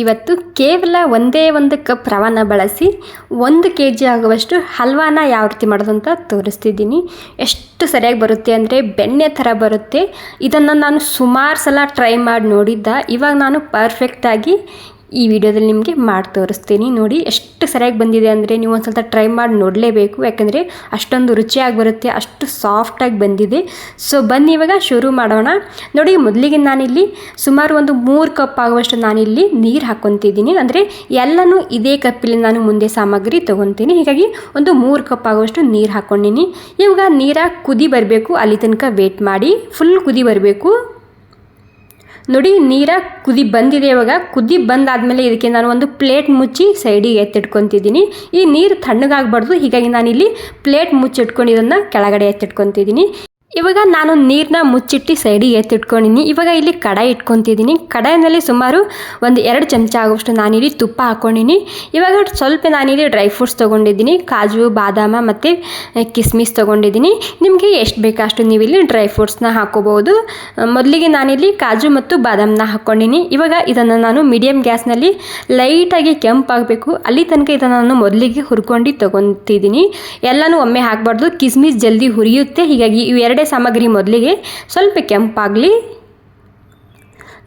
ಇವತ್ತು ಕೇವಲ ಒಂದೇ ಒಂದು ಕಪ್ ರವಾನ ಬಳಸಿ 1 kg ಆಗುವಷ್ಟು ಹಲ್ವಾನ ಯಾವ ರೀತಿ ಮಾಡೋದು ಅಂತ ತೋರಿಸ್ತಿದ್ದೀನಿ. ಎಷ್ಟು ಸರಿಯಾಗಿ ಬರುತ್ತೆ ಅಂದರೆ ಬೆಣ್ಣೆ ಥರ ಬರುತ್ತೆ. ಇದನ್ನು ನಾನು ಸುಮಾರು ಸಲ ಟ್ರೈ ಮಾಡಿ ನೋಡಿದ್ದ. ಇವಾಗ ನಾನು ಪರ್ಫೆಕ್ಟಾಗಿ ಈ ವಿಡಿಯೋದಲ್ಲಿ ನಿಮಗೆ ಮಾಡಿ ತೋರಿಸ್ತೀನಿ. ನೋಡಿ ಎಷ್ಟು ಸರಿಯಾಗಿ ಬಂದಿದೆ ಅಂದರೆ ನೀವು ಒಂದು ಸಲ ಟ್ರೈ ಮಾಡಿ ನೋಡಲೇಬೇಕು. ಯಾಕಂದರೆ ಅಷ್ಟೊಂದು ರುಚಿಯಾಗಿ ಬರುತ್ತೆ, ಅಷ್ಟು ಸಾಫ್ಟಾಗಿ ಬಂದಿದೆ. ಸೊ ಬನ್ನಿ ಇವಾಗ ಶುರು ಮಾಡೋಣ. ನೋಡಿ ಮೊದಲಿಗೆ ನಾನಿಲ್ಲಿ ಸುಮಾರು ಒಂದು 3 ಕಪ್ ಆಗುವಷ್ಟು ನಾನಿಲ್ಲಿ ನೀರು ಹಾಕ್ಕೊತಿದ್ದೀನಿ. ಅಂದರೆ ಎಲ್ಲನೂ ಇದೇ ಕಪ್ಪಲ್ಲಿ ನಾನು ಮುಂದೆ ಸಾಮಗ್ರಿ ತೊಗೊತೀನಿ. ಹೀಗಾಗಿ ಒಂದು 3 ಕಪ್ ಆಗುವಷ್ಟು ನೀರು ಹಾಕ್ಕೊಂಡಿನಿ. ಇವಾಗ ನೀರಾಗಿ ಕುದಿ ಬರಬೇಕು, ಅಲ್ಲಿ ತನಕ ವೇಟ್ ಮಾಡಿ. ಫುಲ್ ಕುದಿ ಬರಬೇಕು. ನೋಡಿ ನೀರ ಕುದಿ ಬಂದಿದೆ. ಇವಾಗ ಕುದಿ ಬಂದಾದಮೇಲೆ ಇದಕ್ಕೆ ನಾನು ಒಂದು ಪ್ಲೇಟ್ ಮುಚ್ಚಿ ಸೈಡಿಗೆ ಎತ್ತಿಟ್ಕೊತಿದ್ದೀನಿ. ಈ ನೀರು ತಣ್ಣಗಾಗಬಾರ್ದು, ಹೀಗಾಗಿ ನಾನಿಲ್ಲಿ ಪ್ಲೇಟ್ ಮುಚ್ಚಿಟ್ಕೊಂಡು ಇದನ್ನು ಕೆಳಗಡೆ ಎತ್ತಿಟ್ಕೊತಿದ್ದೀನಿ. ಇವಾಗ ನಾನು ನೀರನ್ನ ಮುಚ್ಚಿಟ್ಟು ಸೈಡಿಗೆ ಎತ್ತಿಟ್ಕೊಂಡಿನಿ. ಇವಾಗ ಇಲ್ಲಿ ಕಡಾಯಿ ಇಟ್ಕೊತಿದ್ದೀನಿ. ಕಡಾಯಿನಲ್ಲಿ ಸುಮಾರು ಒಂದು 2 ಚಮಚ ಆಗುವಷ್ಟು ನಾನಿಲ್ಲಿ ತುಪ್ಪ ಹಾಕ್ಕೊಂಡಿನಿ. ಇವಾಗ ಸ್ವಲ್ಪ ನಾನಿಲ್ಲಿ ಡ್ರೈ ಫ್ರೂಟ್ಸ್ ತೊಗೊಂಡಿದ್ದೀನಿ. ಕಾಜು, ಬಾದಾಮ ಮತ್ತು ಕಿಸ್ಮಿಸ್ ತೊಗೊಂಡಿದ್ದೀನಿ. ನಿಮಗೆ ಎಷ್ಟು ಬೇಕು ಅಷ್ಟು ನೀವಿಲ್ಲಿ ಡ್ರೈ ಫ್ರೂಟ್ಸ್ನ ಹಾಕ್ಕೋಬೋದು. ಮೊದಲಿಗೆ ನಾನಿಲ್ಲಿ ಕಾಜು ಮತ್ತು ಬಾದಾಮನ್ನ ಹಾಕ್ಕೊಂಡಿನಿ. ಇವಾಗ ಇದನ್ನು ನಾನು ಮೀಡಿಯಮ್ ಗ್ಯಾಸ್ನಲ್ಲಿ ಲೈಟಾಗಿ ಕೆಂಪಾಗಬೇಕು, ಅಲ್ಲಿ ತನಕ ಇದನ್ನು ನಾನು ಮೊದಲಿಗೆ ಹುರ್ಕೊಂಡು ತೊಗೊತಿದ್ದೀನಿ. ಎಲ್ಲನೂ ಒಮ್ಮೆ ಹಾಕಬಾರ್ದು, ಕಿಸ್ಮಿಸ್ ಜಲ್ದಿ ಹುರಿಯುತ್ತೆ. ಹೀಗಾಗಿ ಇವೆರಡೇ ಸಾಮಗ್ರಿ ಮೊದಲಿಗೆ ಸ್ವಲ್ಪ ಕೆಂಪಾಗಲಿ.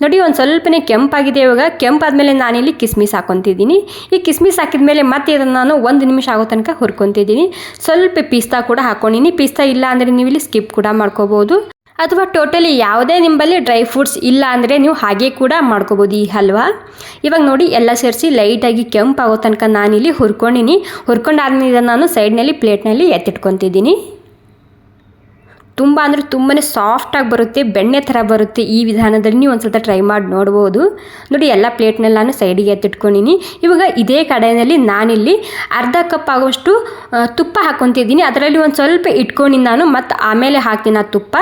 ನೋಡಿ ಒಂದು ಸ್ವಲ್ಪನೇ ಕೆಂಪಾಗಿದೆ. ಇವಾಗ ಕೆಂಪಾದ್ಮೇಲೆ ನಾನಿಲ್ಲಿ ಕಿಸ್ಮಿಸ್ ಹಾಕ್ಕೊತಿದ್ದೀನಿ. ಈ ಕಿಸ್ಮಿಸ್ ಹಾಕಿದ ಮೇಲೆ ಮತ್ತೆ ಇದನ್ನು ನಾನು 1 ನಿಮಿಷ ಆಗೋ ತನಕ ಹುರ್ಕೊತಿದ್ದೀನಿ. ಸ್ವಲ್ಪ ಪಿಸ್ತಾ ಕೂಡ ಹಾಕ್ಕೊಂಡಿನಿ. ಪಿಸ್ತಾ ಇಲ್ಲ ಅಂದರೆ ನೀವು ಇಲ್ಲಿ ಸ್ಕಿಪ್ ಕೂಡ ಮಾಡ್ಕೋಬೋದು, ಅಥವಾ ಟೋಟಲಿ ಯಾವುದೇ ನಿಂಬಲ್ಲಿ ಡ್ರೈ ಫ್ರೂಟ್ಸ್ ಇಲ್ಲ ಅಂದರೆ ನೀವು ಹಾಗೆ ಕೂಡ ಮಾಡ್ಕೋಬೋದು ಈ ಹಲ್ವಾ. ಇವಾಗ ನೋಡಿ ಎಲ್ಲ ಸೇರಿಸಿ ಲೈಟಾಗಿ ಕೆಂಪಾಗೋ ತನಕ ನಾನಿಲ್ಲಿ ಹುರ್ಕೊಂಡಿನಿ. ಹುರ್ಕೊಂಡಾದ್ಮೇಲೆ ಇದನ್ನು ನಾನು ಸೈಡ್ನಲ್ಲಿ ಪ್ಲೇಟ್ನಲ್ಲಿ ಎತ್ತಿಟ್ಕೊತಿದ್ದೀನಿ. ತುಂಬ ಅಂದರೆ ತುಂಬಾ ಸಾಫ್ಟಾಗಿ ಬರುತ್ತೆ, ಬೆಣ್ಣೆ ಥರ ಬರುತ್ತೆ. ಈ ವಿಧಾನದಲ್ಲಿ ನೀವು ಒಂದು ಸಲ ಟ್ರೈ ಮಾಡಿ ನೋಡ್ಬೋದು. ನೋಡಿ ಎಲ್ಲ ಪ್ಲೇಟ್ನಲ್ಲಿ ನಾನು ಸೈಡಿಗೆ ಎತ್ತಿಟ್ಕೊಂಡಿನಿ. ಇವಾಗ ಇದೇ ಕಡಾಯಿನಲ್ಲಿ ನಾನಿಲ್ಲಿ ಅರ್ಧ ಕಪ್ ಆಗುವಷ್ಟು ತುಪ್ಪ ಹಾಕ್ಕೊತಿದ್ದೀನಿ. ಅದರಲ್ಲಿ ಒಂದು ಸ್ವಲ್ಪ ಇಟ್ಕೊಂಡು ನಾನು ಮತ್ತು ಆಮೇಲೆ ಹಾಕ್ತೀನಿ ಆ ತುಪ್ಪ.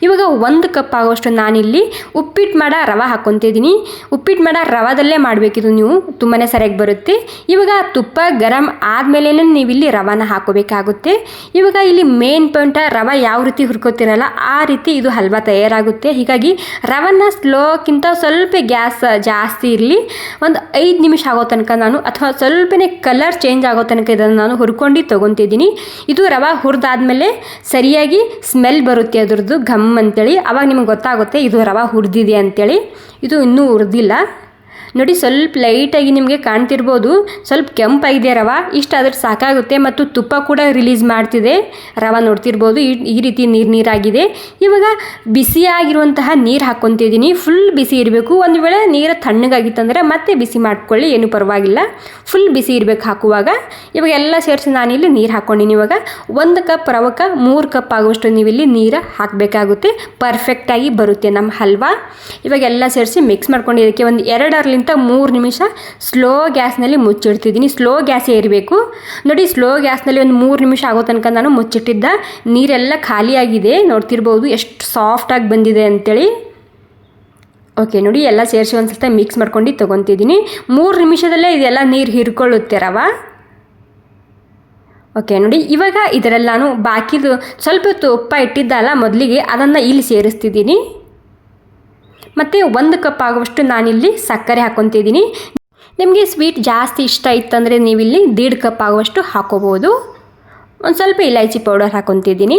ಇವಾಗ 1 ಕಪ್ ಆಗುವಷ್ಟು ನಾನಿಲ್ಲಿ ಉಪ್ಪಿಟ್ಟು ಮಾಡೋ ರವೆ ಹಾಕ್ಕೊತಿದ್ದೀನಿ. ಉಪ್ಪಿಟ್ಟು ಮಾಡೋ ರವಾದಲ್ಲೇ ಮಾಡಬೇಕಿದು, ನೀವು ತುಂಬಾ ಸರಿಯಾಗಿ ಬರುತ್ತೆ. ಇವಾಗ ತುಪ್ಪ ಗರಂ ಆದಮೇಲೆ ನೀವಿಲ್ಲಿ ರವಾನ ಹಾಕೋಬೇಕಾಗುತ್ತೆ. ಇವಾಗ ಇಲ್ಲಿ ಮೇನ್ ಪಾಯಿಂಟ್, ರವೆ ಯಾವ ರೀತಿ ಹುರ್ಕೋತಿರಲ್ಲ ಆ ರೀತಿ ಇದು ಹಲ್ವಾ ತಯಾರಾಗುತ್ತೆ. ಹೀಗಾಗಿ ರವನ್ನ ಸ್ಲೋಕ್ಕಿಂತ ಸ್ವಲ್ಪ ಗ್ಯಾಸ್ ಜಾಸ್ತಿ ಇರಲಿ. ಒಂದು 5 ನಿಮಿಷ ಆಗೋ ತನಕ ನಾನು, ಅಥವಾ ಸ್ವಲ್ಪನೇ ಕಲರ್ ಚೇಂಜ್ ಆಗೋ ತನಕ ಇದನ್ನು ನಾನು ಹುರ್ಕೊಂಡು ತೊಗೊತಿದ್ದೀನಿ. ಇದು ರವೆ ಹುರಿದಾದ್ಮೇಲೆ ಸರಿಯಾಗಿ ಸ್ಮೆಲ್ ಬರುತ್ತೆ ಅದರದ್ದು ಘಮ್ ಅಂತೇಳಿ. ಆವಾಗ ನಿಮಗೆ ಗೊತ್ತಾಗುತ್ತೆ ಇದು ರವೆ ಹುರಿದಿದೆ ಅಂತೇಳಿ. ಇದು ಇನ್ನೂ ಹುರಿದಿಲ್ಲ. ನೋಡಿ ಸ್ವಲ್ಪ ಲೈಟಾಗಿ ನಿಮಗೆ ಕಾಣ್ತಿರ್ಬೋದು, ಸ್ವಲ್ಪ ಕೆಂಪಾಗಿದೆ ರವೆ. ಇಷ್ಟಾದ್ರೆ ಸಾಕಾಗುತ್ತೆ. ಮತ್ತು ತುಪ್ಪ ಕೂಡ ರಿಲೀಸ್ ಮಾಡ್ತಿದೆ ರವೆ, ನೋಡ್ತಿರ್ಬೋದು ಈ ರೀತಿ ನೀರಾಗಿದೆ. ಇವಾಗ ಬಿಸಿಯಾಗಿರುವಂತಹ ನೀರು ಹಾಕ್ಕೊತಿದ್ದೀನಿ. ಫುಲ್ ಬಿಸಿ ಇರಬೇಕು. ಒಂದು ವೇಳೆ ನೀರು ತಣ್ಣಗಾಗಿತ್ತಂದರೆ ಮತ್ತೆ ಬಿಸಿ ಮಾಡ್ಕೊಳ್ಳಿ, ಏನೂ ಪರವಾಗಿಲ್ಲ. ಫುಲ್ ಬಿಸಿ ಇರಬೇಕು ಹಾಕುವಾಗ. ಇವಾಗ ಎಲ್ಲ ಸೇರಿಸಿ ನಾನಿಲ್ಲಿ ನೀರು ಹಾಕ್ಕೊಂಡಿನಿ. ಇವಾಗ 1 ಕಪ್ ರವಕ್ಕೆ 3 ಕಪ್ ಆಗುವಷ್ಟು ನೀವಿಲ್ಲಿ ನೀರು ಹಾಕಬೇಕಾಗುತ್ತೆ. ಪರ್ಫೆಕ್ಟಾಗಿ ಬರುತ್ತೆ ನಮ್ಮ ಹಲ್ವಾ. ಇವಾಗ ಎಲ್ಲ ಸೇರಿಸಿ ಮಿಕ್ಸ್ ಮಾಡ್ಕೊಂಡು ಇದಕ್ಕೆ ಒಂದು 2 3 ನಿಮಿಷ ಸ್ಲೋ ಗ್ಯಾಸ್ನಲ್ಲಿ ಮುಚ್ಚಿಡ್ತಿದ್ದೀನಿ. ಸ್ಲೋ ಗ್ಯಾಸೇ ಇರಬೇಕು. ನೋಡಿ ಸ್ಲೋ ಗ್ಯಾಸ್ನಲ್ಲಿ ಒಂದು 3 ನಿಮಿಷ ಆಗೋ ತನಕ ನಾನು ಮುಚ್ಚಿಟ್ಟಿದ್ದ ನೀರೆಲ್ಲ ಖಾಲಿಯಾಗಿದೆ. ನೋಡ್ತಿರ್ಬೋದು ಎಷ್ಟು ಸಾಫ್ಟಾಗಿ ಬಂದಿದೆ ಅಂತೇಳಿ. ಓಕೆ ನೋಡಿ ಎಲ್ಲ ಸೇರಿಸಿ ಒಂದು ಸ್ವಲ್ಪ ಮಿಕ್ಸ್ ಮಾಡ್ಕೊಂಡು ತೊಗೊತಿದ್ದೀನಿ. 3 ನಿಮಿಷದಲ್ಲೇ ಇದೆಲ್ಲ ನೀರು ಹೀರ್ಕೊಳ್ಳುತ್ತೆ ರವೆ. ಓಕೆ ನೋಡಿ ಇವಾಗ ಇದರಲ್ಲಿ ನಾನು ಬಾಕಿದು ಸ್ವಲ್ಪ ತುಪ್ಪ ಇಟ್ಟಿದ್ದಲ್ಲ ಮೊದಲಿಗೆ, ಅದನ್ನು ಇಲ್ಲಿ ಸೇರಿಸ್ತಿದ್ದೀನಿ. ಮತ್ತು 1 ಕಪ್ ಆಗುವಷ್ಟು ನಾನಿಲ್ಲಿ ಸಕ್ಕರೆ ಹಾಕ್ಕೊತಿದ್ದೀನಿ. ನಿಮಗೆ ಸ್ವೀಟ್ ಜಾಸ್ತಿ ಇಷ್ಟ ಇತ್ತಂದರೆ ನೀವಿಲ್ಲಿ 1.5 ಕಪ್ ಆಗುವಷ್ಟು ಹಾಕೋಬೋದು. ಒಂದು ಸ್ವಲ್ಪ ಇಲೈಚಿ ಪೌಡರ್ ಹಾಕ್ಕೊತಿದ್ದೀನಿ.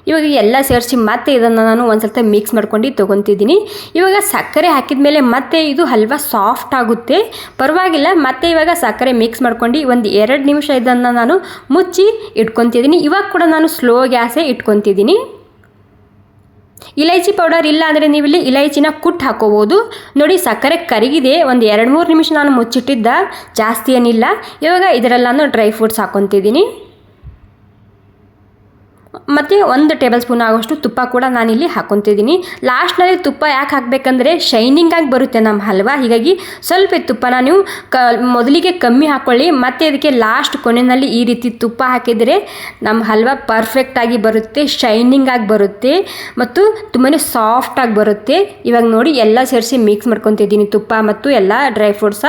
ಇವಾಗ ಎಲ್ಲ ಸೇರಿಸಿ ಮತ್ತೆ ಇದನ್ನು ನಾನು ಒಂದು ಸ್ವಲ್ಪ ಮಿಕ್ಸ್ ಮಾಡ್ಕೊಂಡು ತೊಗೊತಿದ್ದೀನಿ. ಇವಾಗ ಸಕ್ಕರೆ ಹಾಕಿದ ಮೇಲೆ ಮತ್ತೆ ಇದು ಹಲ್ವಾ ಸಾಫ್ಟ್ ಆಗುತ್ತೆ, ಪರವಾಗಿಲ್ಲ. ಮತ್ತೆ ಇವಾಗ ಸಕ್ಕರೆ ಮಿಕ್ಸ್ ಮಾಡ್ಕೊಂಡು ಒಂದು 2 ನಿಮಿಷ ಇದನ್ನು ನಾನು ಮುಚ್ಚಿ ಇಟ್ಕೊತಿದ್ದೀನಿ. ಇವಾಗ ಕೂಡ ನಾನು ಸ್ಲೋ ಗ್ಯಾಸೇ ಇಟ್ಕೊತಿದ್ದೀನಿ. ಇಲೈಚಿ ಪೌಡರ್ ಇಲ್ಲ ಅಂದರೆ ನೀವಿಲ್ಲಿ ಇಲೈಚಿನ ಕುಟ್ಟು ಹಾಕೋಬೋದು. ನೋಡಿ ಸಕ್ಕರೆ ಕರಗಿದೆ. ಒಂದು 2-3 ನಿಮಿಷ ನಾನು ಮುಚ್ಚಿಟ್ಟಿದ್ದ, ಜಾಸ್ತಿ ಏನಿಲ್ಲ. ಇವಾಗ ಇದರಲ್ಲಿ ನಾನು ಡ್ರೈ ಫ್ರೂಟ್ಸ್ ಹಾಕ್ಕೊತಿದ್ದೀನಿ. ಮತ್ತು 1 ಟೇಬಲ್ ಸ್ಪೂನ್ ಆಗೋಷ್ಟು ತುಪ್ಪ ಕೂಡ ನಾನಿಲ್ಲಿ ಹಾಕ್ಕೊತಿದ್ದೀನಿ. ಲಾಸ್ಟ್ನಲ್ಲಿ ತುಪ್ಪ ಯಾಕೆ ಹಾಕಬೇಕಂದ್ರೆ ಶೈನಿಂಗಾಗಿ ಬರುತ್ತೆ ನಮ್ಮ ಹಲ್ವಾ. ಹೀಗಾಗಿ ಸ್ವಲ್ಪ ತುಪ್ಪನ ನೀವು ಮೊದಲಿಗೆ ಕಮ್ಮಿ ಹಾಕ್ಕೊಳ್ಳಿ. ಮತ್ತು ಇದಕ್ಕೆ ಲಾಸ್ಟ್ ಕೊನೆಯಲ್ಲಿ ಈ ರೀತಿ ತುಪ್ಪ ಹಾಕಿದರೆ ನಮ್ಮ ಹಲ್ವಾ ಪರ್ಫೆಕ್ಟಾಗಿ ಬರುತ್ತೆ, ಶೈನಿಂಗಾಗಿ ಬರುತ್ತೆ ಮತ್ತು ತುಂಬಾ ಸಾಫ್ಟಾಗಿ ಬರುತ್ತೆ. ಇವಾಗ ನೋಡಿ ಎಲ್ಲ ಸೇರಿಸಿ ಮಿಕ್ಸ್ ಮಾಡ್ಕೊತಿದ್ದೀನಿ ತುಪ್ಪ ಮತ್ತು ಎಲ್ಲ ಡ್ರೈ ಫ್ರೂಟ್ಸ.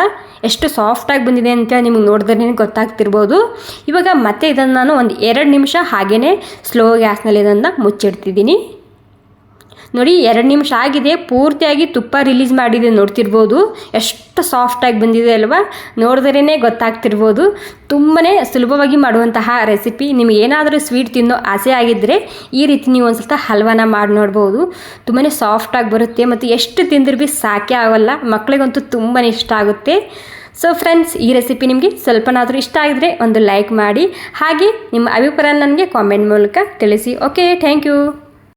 ಎಷ್ಟು ಸಾಫ್ಟಾಗಿ ಬಂದಿದೆ ಅಂತ ನಿಮಗೆ ನೋಡಿದ್ರೆ ಗೊತ್ತಾಗ್ತಿರ್ಬೋದು. ಇವಾಗ ಮತ್ತೆ ಇದನ್ನು ನಾನು ಒಂದು 2 ನಿಮಿಷ ಹಾಗೇ ಸ್ಲೋ ಗ್ಯಾಸ್ನಲ್ಲಿ ಇದನ್ನು ಮುಚ್ಚಿಡ್ತಿದ್ದೀನಿ. ನೋಡಿ 2 ನಿಮಿಷ ಆಗಿದೆ, ಪೂರ್ತಿಯಾಗಿ ತುಪ್ಪ ರಿಲೀಸ್ ಮಾಡಿದೆ ನೋಡ್ತಿರ್ಬೋದು. ಎಷ್ಟು ಸಾಫ್ಟಾಗಿ ಬಂದಿದೆ ಅಲ್ವಾ, ನೋಡಿದ್ರೇ ಗೊತ್ತಾಗ್ತಿರ್ಬೋದು. ತುಂಬಾ ಸುಲಭವಾಗಿ ಮಾಡುವಂತಹ ರೆಸಿಪಿ. ನಿಮಗೆ ಏನಾದರೂ ಸ್ವೀಟ್ ತಿನ್ನೋ ಆಸೆ ಆಗಿದ್ದರೆ ಈ ರೀತಿ ನೀವು ಒಂದು ಸ್ವಲ್ಪ ಹಲ್ವಾನ ಮಾಡಿ ನೋಡ್ಬೋದು. ತುಂಬಾ ಸಾಫ್ಟಾಗಿ ಬರುತ್ತೆ ಮತ್ತು ಎಷ್ಟು ತಿಂದರೂ ಭೀ ಸಾಕೇ ಆಗೋಲ್ಲ. ಮಕ್ಕಳಿಗಂತೂ ತುಂಬಾ ಇಷ್ಟ ಆಗುತ್ತೆ. ಸೊ ಫ್ರೆಂಡ್ಸ್, ಈ ರೆಸಿಪಿ ನಿಮಗೆ ಸ್ವಲ್ಪನಾದರೂ ಇಷ್ಟ ಆಗಿದ್ರೆ ಒಂದು ಲೈಕ್ ಮಾಡಿ, ಹಾಗೆ ನಿಮ್ಮ ಅಭಿಪ್ರಾಯ ನನಗೆ ಕಾಮೆಂಟ್ ಮೂಲಕ ತಿಳಿಸಿ. Okay, thank you.